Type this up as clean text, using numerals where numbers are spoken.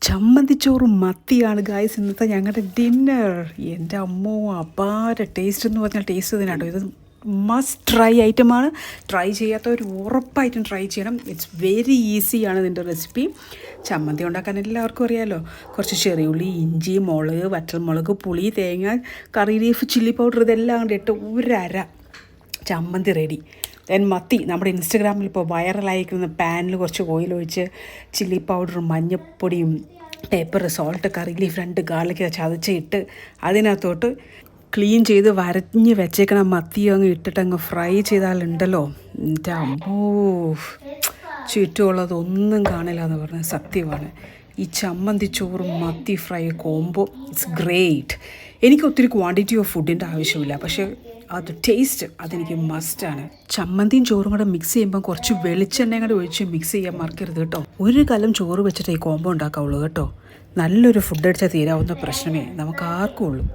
ചമ്മന്തിച്ചോറും മത്തിയാണ് ഗായ്സ് ഇന്നത്തെ ഞങ്ങളുടെ ഡിന്നർ. എൻ്റെ അമ്മോ അപാര ടേസ്റ്റ് എന്ന് പറഞ്ഞാൽ ടേസ്റ്റ് തന്നെയാട്ടോ. ഇത് മസ്റ്റ് ട്രൈ ഐറ്റമാണ്. ട്രൈ ചെയ്യാത്തവർ ഉറപ്പായിട്ടും ട്രൈ ചെയ്യണം. ഇറ്റ്സ് വെരി ഈസിയാണ് ഇതിൻ്റെ റെസിപ്പി. ചമ്മന്തി ഉണ്ടാക്കാൻ എല്ലാവർക്കും അറിയാമല്ലോ. കുറച്ച് ചെറിയുള്ളി, ഇഞ്ചി, മുളക്, വറ്റൽമുളക്, പുളി, തേങ്ങ, കറി ലീഫ്, ചില്ലി പൗഡർ ഇതെല്ലാം കൂടി ഇട്ട് ഒരര ചമ്മന്തി റെഡി. ദെൻ മത്തി നമ്മുടെ ഇൻസ്റ്റഗ്രാമിൽ ഇപ്പോൾ വൈറലായിരിക്കുന്ന പാനിൽ കുറച്ച് ഓയിൽ ഒഴിച്ച് ചില്ലി പൗഡറും മഞ്ഞൾപ്പൊടിയും pepper, salt, curry leaf, 2 garlic ചതച്ചിട്ട് അതിനകത്തോട്ട് ക്ലീൻ ചെയ്ത് വരഞ്ഞ് വെച്ചേക്കണം മത്തിയും അങ്ങ് ഇട്ടിട്ട് അങ്ങ് ഫ്രൈ ചെയ്താലുണ്ടല്ലോ എൻ്റെ അമ്മോ ചുറ്റുമുള്ളതൊന്നും കാണില്ല എന്ന് പറഞ്ഞാൽ സത്യമാണ്. ഈ ചമ്മന്തി ചോറും മത്തി ഫ്രൈ കോംബോ ഇറ്റ്സ് ഗ്രേറ്റ്. എനിക്ക് ഒത്തിരി ക്വാണ്ടിറ്റി ഓഫ് ഫുഡിൻ്റെ ആവശ്യമില്ല, പക്ഷേ അത് ടേസ്റ്റ് അതെനിക്ക് മസ്റ്റാണ്. ചമ്മന്തിയും ചോറും കൂടെ മിക്സ് ചെയ്യുമ്പോൾ കുറച്ച് വെളിച്ചെണ്ണയും കൂടെ ഒഴിച്ച് മിക്സ് ചെയ്യാൻ മറക്കരുത് കേട്ടോ. ഒരു കലം ചോറ് വെച്ചിട്ട് ഈ കോംബോ ഉണ്ടാക്കാവുള്ളൂ കേട്ടോ. നല്ലൊരു ഫുഡ് അടിച്ചാൽ തീരാവുന്ന പ്രശ്നമേ നമുക്ക് ആർക്കും ഉള്ളൂ.